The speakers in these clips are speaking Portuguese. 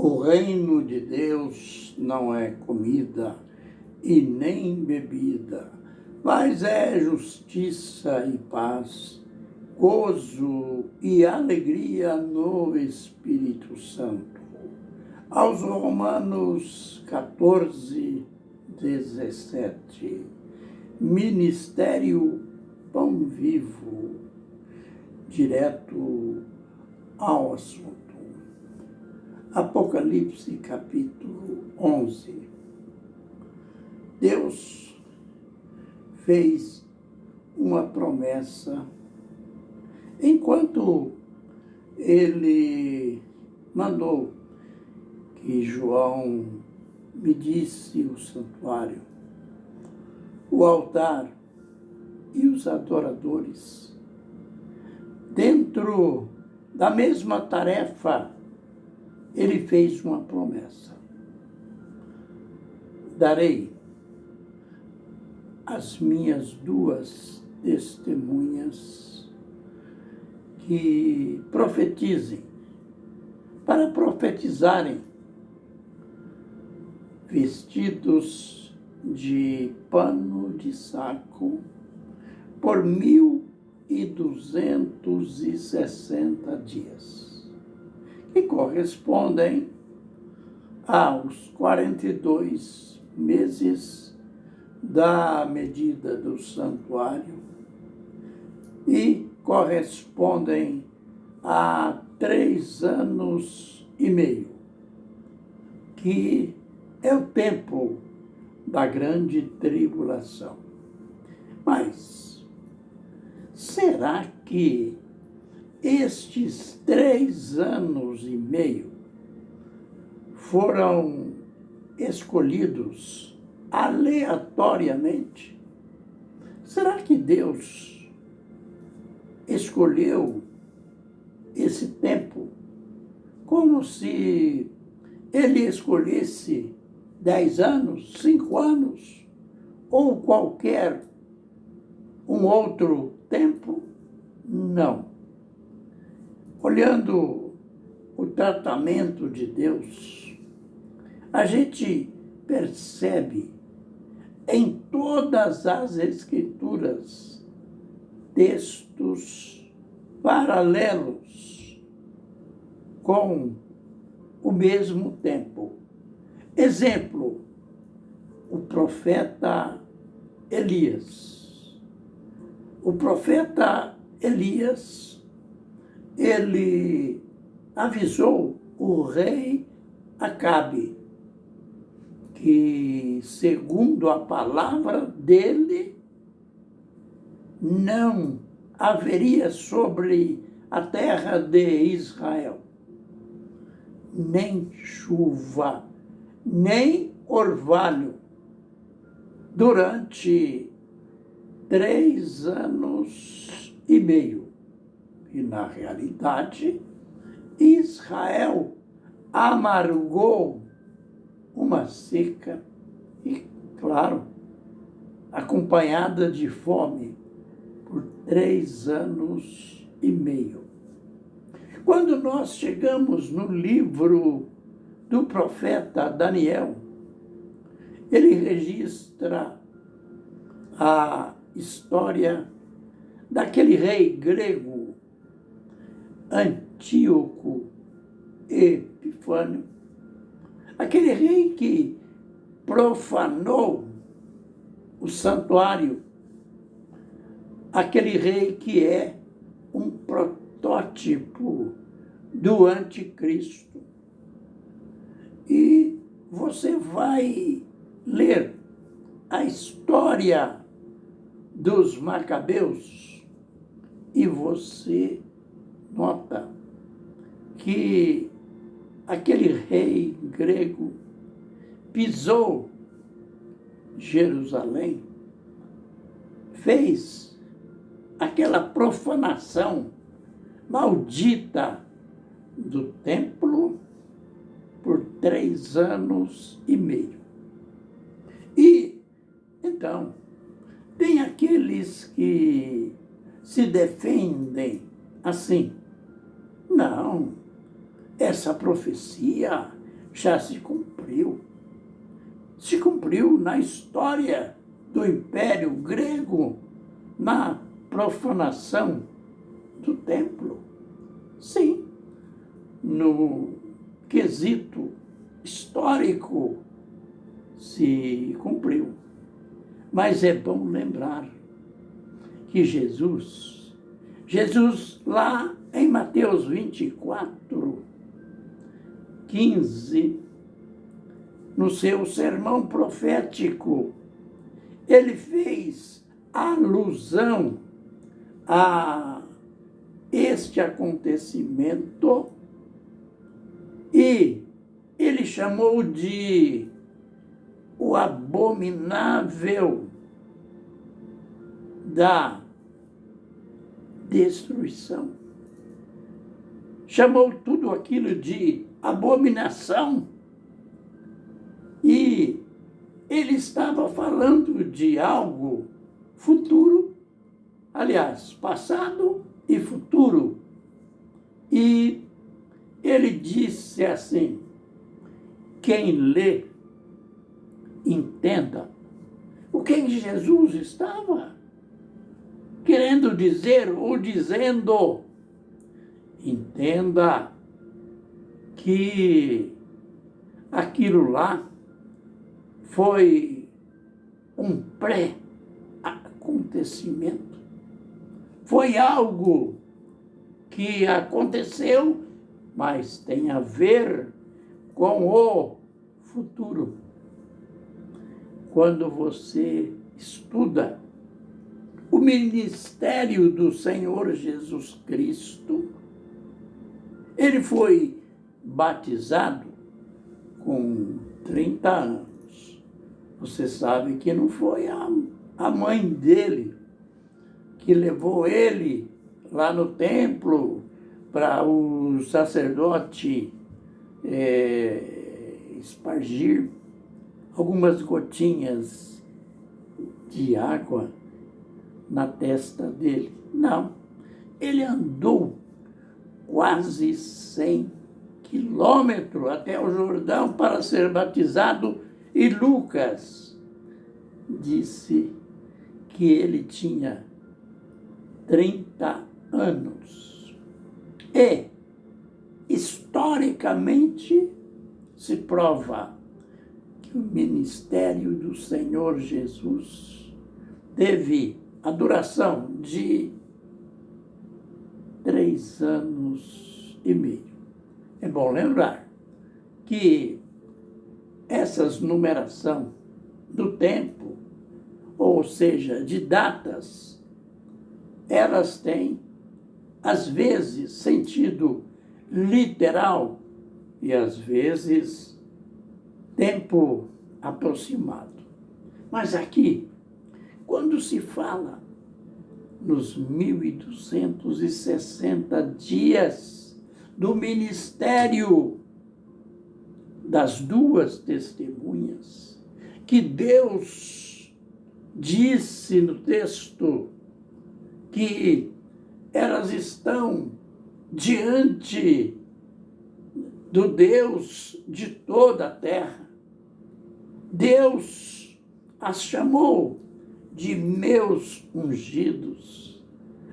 O reino de Deus não é comida e nem bebida, mas é justiça e paz, gozo e alegria no Espírito Santo. Aos Romanos 14, 17. Ministério Pão Vivo, direto ao assunto. Apocalipse capítulo 11. Deus fez uma promessa enquanto ele mandou que João medisse o santuário, o altar e os adoradores. Dentro da mesma tarefa, ele fez uma promessa: darei as minhas duas testemunhas que profetizem, para profetizarem, vestidos de pano de saco, por 1260 dias, que correspondem aos 42 meses da medida do santuário e correspondem a 3 anos e meio, que é o tempo da grande tribulação. Mas será que estes 3 anos e meio foram escolhidos aleatoriamente? Será que Deus escolheu esse tempo como se ele escolhesse 10 anos, 5 anos ou qualquer um outro tempo? Não. Olhando o tratamento de Deus, a gente percebe em todas as Escrituras textos paralelos com o mesmo tempo. Exemplo, o profeta Elias. O profeta Elias, ele avisou o rei Acabe que, segundo a palavra dele, não haveria sobre a terra de Israel nem chuva, nem orvalho, durante 3 anos e meio. E, na realidade, Israel amargou uma seca e, claro, acompanhada de fome por 3 anos e meio. Quando nós chegamos no livro do profeta Daniel, ele registra a história daquele rei grego, Antíoco Epifânio, aquele rei que profanou o santuário, aquele rei que é um protótipo do anticristo. E você vai ler a história dos Macabeus e você nota que aquele rei grego pisou Jerusalém, fez aquela profanação maldita do templo por 3 anos e meio. E, então, tem aqueles que se defendem assim: não, essa profecia já se cumpriu. Se cumpriu na história do Império Grego, na profanação do templo. Sim, no quesito histórico se cumpriu. Mas é bom lembrar que Jesus lá em Mateus 24, 15, no seu sermão profético, ele fez alusão a este acontecimento e ele chamou de o abominável da destruição. Chamou tudo aquilo de abominação. E ele estava falando de algo futuro, aliás, passado e futuro. E ele disse assim: quem lê, entenda. O que Jesus estava querendo dizer ou dizendo? Entenda que aquilo lá foi um pré-acontecimento. Foi algo que aconteceu, mas tem a ver com o futuro. Quando você estuda o ministério do Senhor Jesus Cristo, ele foi batizado com 30 anos. Você sabe que não foi a mãe dele que levou ele lá no templo para o sacerdote espargir algumas gotinhas de água na testa dele. Não, ele andou quase 100 quilômetros até o Jordão para ser batizado, e Lucas disse que ele tinha 30 anos. E, historicamente, se prova que o ministério do Senhor Jesus teve a duração de 3 anos e meio. É bom lembrar que essas numeração do tempo, ou seja, de datas, elas têm, às vezes, sentido literal e, às vezes, tempo aproximado. Mas aqui, quando se fala nos 1260 dias do ministério das duas testemunhas, que Deus disse no texto que elas estão diante do Deus de toda a terra. Deus as chamou de meus ungidos,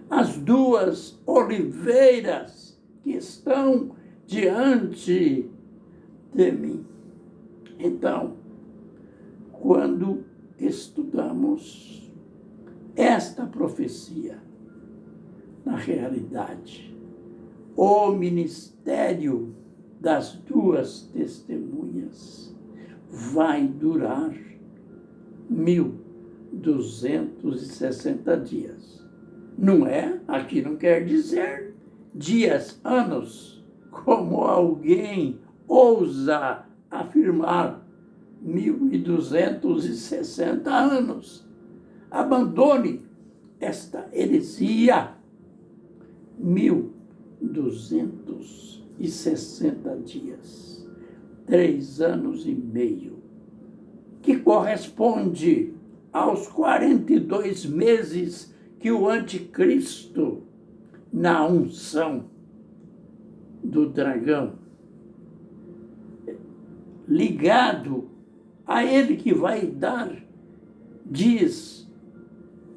as duas oliveiras que estão diante de mim. Então, quando estudamos esta profecia, na realidade, o ministério das duas testemunhas vai durar 1260 dias. Não é? Aqui não quer dizer dias, anos, como alguém ousa afirmar 1260 anos. Abandone esta heresia. 1260 dias, 3 anos e meio, que corresponde aos 42 meses que o anticristo, na unção do dragão, ligado a ele que vai dar, diz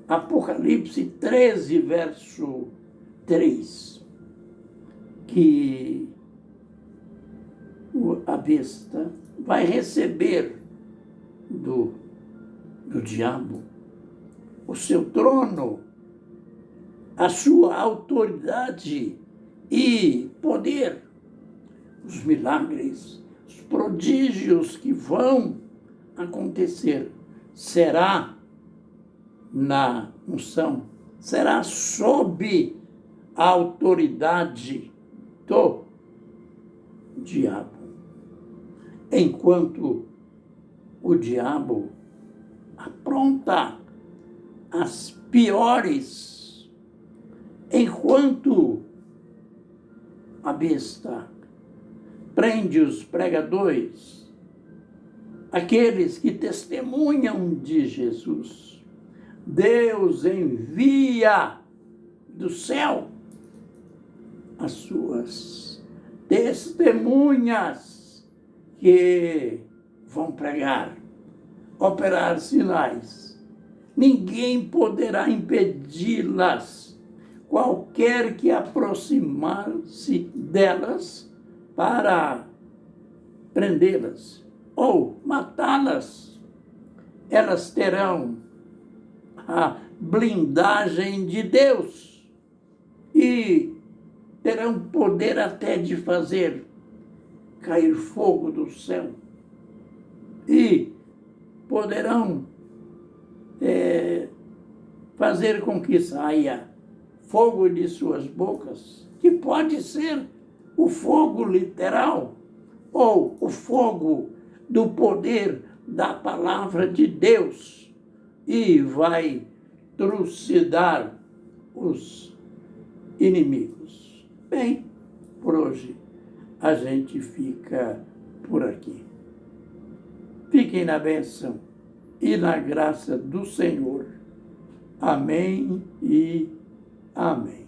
Apocalipse 13, verso 3, que a besta vai receber do diabo o seu trono, a sua autoridade e poder, os milagres, os prodígios que vão acontecer, será na unção, será sob a autoridade do diabo. Enquanto o diabo apronta as piores, enquanto a besta prende os pregadores, aqueles que testemunham de Jesus, Deus envia do céu as suas testemunhas que vão pregar, operar sinais. Ninguém poderá impedi-las, qualquer que aproximar-se delas para prendê-las ou matá-las. Elas terão a blindagem de Deus e terão poder até de fazer cair fogo do céu e poderão fazer com que saia fogo de suas bocas, que pode ser o fogo literal ou o fogo do poder da palavra de Deus, e vai trucidar os inimigos. Bem, por hoje a gente fica por aqui. Fiquem na bênção e na graça do Senhor. Amém e amém.